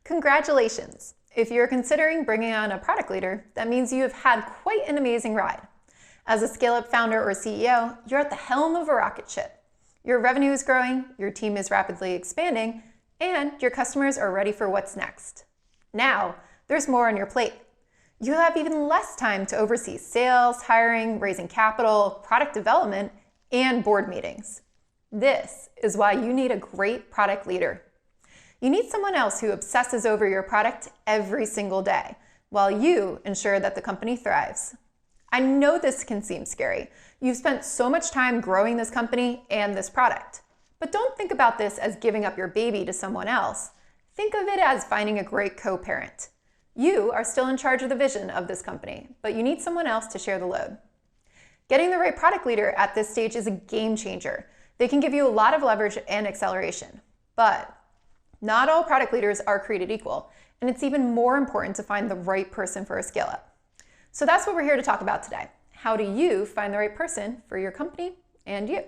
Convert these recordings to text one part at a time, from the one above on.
Congratulations! If you're considering bringing on a product leader, that means you have had quite an amazing ride. As a scale-up founder or CEO, you're at the helm of a rocket ship. Your revenue is growing, your team is rapidly expanding, and your customers are ready for what's next. Now, there's more on your plate. You have even less time to oversee sales, hiring, raising capital, product development, and board meetings. This is why you need a great product leader. You need someone else who obsesses over your product every single day, while you ensure that the company thrives. I know this can seem scary. You've spent so much time growing this company and this product. But don't think about this as giving up your baby to someone else. Think of it as finding a great co-parent. You are still in charge of the vision of this company, but you need someone else to share the load. Getting the right product leader at this stage is a game changer. They can give you a lot of leverage and acceleration. But not all product leaders are created equal, and it's even more important to find the right person for a scale-up. So that's what we're here to talk about today. How do you find the right person for your company and you?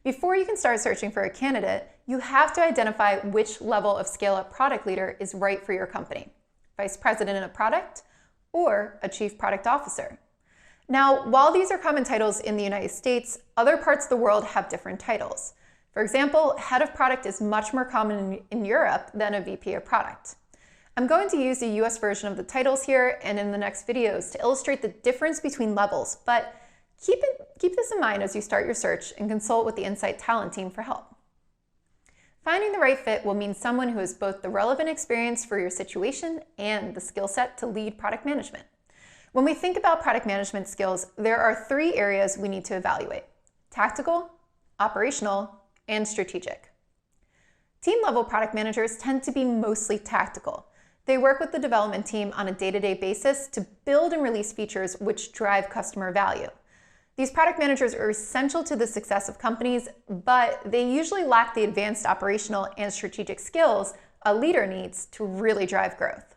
Before you can start searching for a candidate, you have to identify which level of scale-up product leader is right for your company. Vice President of Product or a Chief Product Officer. Now, while these are common titles in the United States, other parts of the world have different titles. For example, Head of Product is much more common in Europe than a VP of Product. I'm going to use the US version of the titles here and in the next videos to illustrate the difference between levels, but keep this in mind as you start your search and consult with the Insight Talent team for help. Finding the right fit will mean someone who has both the relevant experience for your situation and the skill set to lead product management. When we think about product management skills, there are three areas we need to evaluate: tactical, operational, and strategic. Team-level product managers tend to be mostly tactical. They work with the development team on a day-to-day basis to build and release features which drive customer value. These product managers are essential to the success of companies, but they usually lack the advanced operational and strategic skills a leader needs to really drive growth.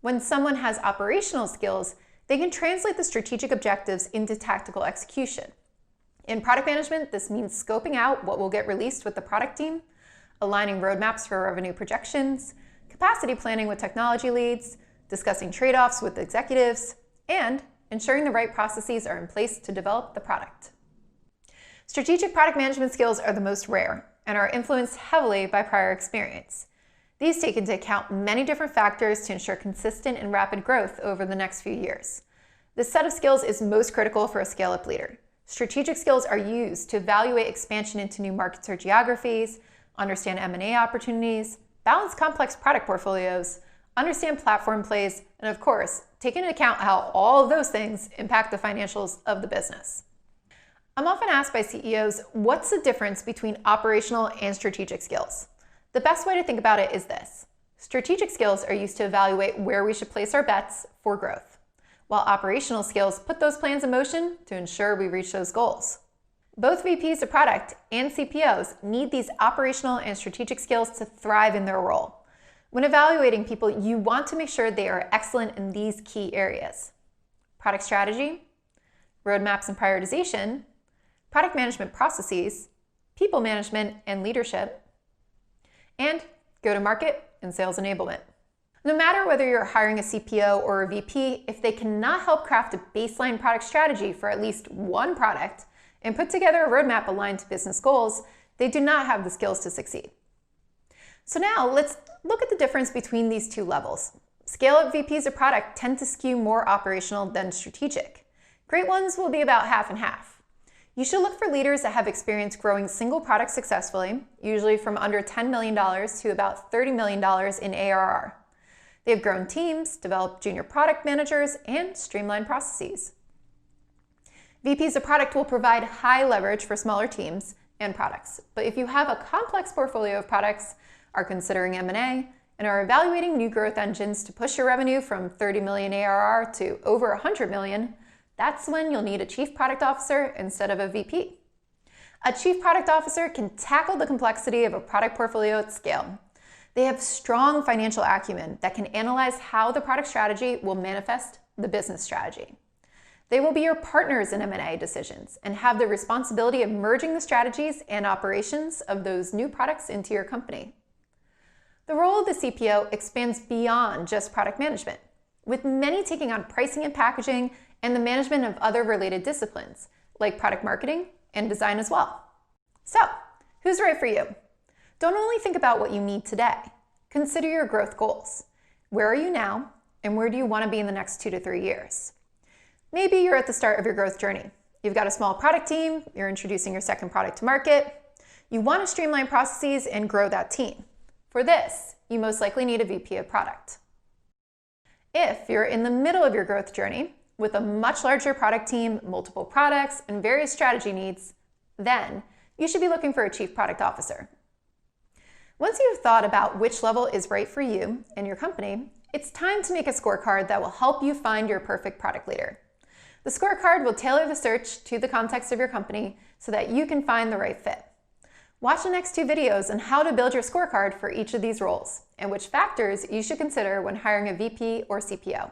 When someone has operational skills, they can translate the strategic objectives into tactical execution. In product management, this means scoping out what will get released with the product team, aligning roadmaps for revenue projections, capacity planning with technology leads, discussing trade-offs with executives, and ensuring the right processes are in place to develop the product. Strategic product management skills are the most rare and are influenced heavily by prior experience. These take into account many different factors to ensure consistent and rapid growth over the next few years. This set of skills is most critical for a scale-up leader. Strategic skills are used to evaluate expansion into new markets or geographies, understand M&A opportunities, balance complex product portfolios, understand platform plays, and of course, take into account how all of those things impact the financials of the business. I'm often asked by CEOs, what's the difference between operational and strategic skills? The best way to think about it is this. Strategic skills are used to evaluate where we should place our bets for growth, while operational skills put those plans in motion to ensure we reach those goals. Both VPs of product and CPOs need these operational and strategic skills to thrive in their role. When evaluating people, you want to make sure they are excellent in these key areas: product strategy, roadmaps and prioritization, product management processes, people management and leadership, and go-to-market and sales enablement. No matter whether you're hiring a CPO or a VP, if they cannot help craft a baseline product strategy for at least one product and put together a roadmap aligned to business goals, they do not have the skills to succeed. So now let's look at the difference between these two levels. Scale-up VPs of product tend to skew more operational than strategic. Great ones will be about half and half. You should look for leaders that have experience growing single products successfully, usually from under $10 million to about $30 million in ARR. They've grown teams, developed junior product managers, and streamlined processes. VPs of product will provide high leverage for smaller teams and products. But if you have a complex portfolio of products, are considering M&A, and are evaluating new growth engines to push your revenue from 30 million ARR to over 100 million, that's when you'll need a Chief Product Officer instead of a VP. A Chief Product Officer can tackle the complexity of a product portfolio at scale. They have strong financial acumen that can analyze how the product strategy will manifest the business strategy. They will be your partners in M&A decisions and have the responsibility of merging the strategies and operations of those new products into your company. The role of the CPO expands beyond just product management, with many taking on pricing and packaging and the management of other related disciplines, like product marketing and design as well. So, who's right for you? Don't only think about what you need today. Consider your growth goals. Where are you now, and where do you want to be in the next 2 to 3 years? Maybe you're at the start of your growth journey. You've got a small product team, you're introducing your second product to market. You want to streamline processes and grow that team. For this, you most likely need a VP of product. If you're in the middle of your growth journey with a much larger product team, multiple products, and various strategy needs, then you should be looking for a chief product officer. Once you've thought about which level is right for you and your company, it's time to make a scorecard that will help you find your perfect product leader. The scorecard will tailor the search to the context of your company so that you can find the right fit. Watch the next 2 videos on how to build your scorecard for each of these roles and which factors you should consider when hiring a VP or CPO.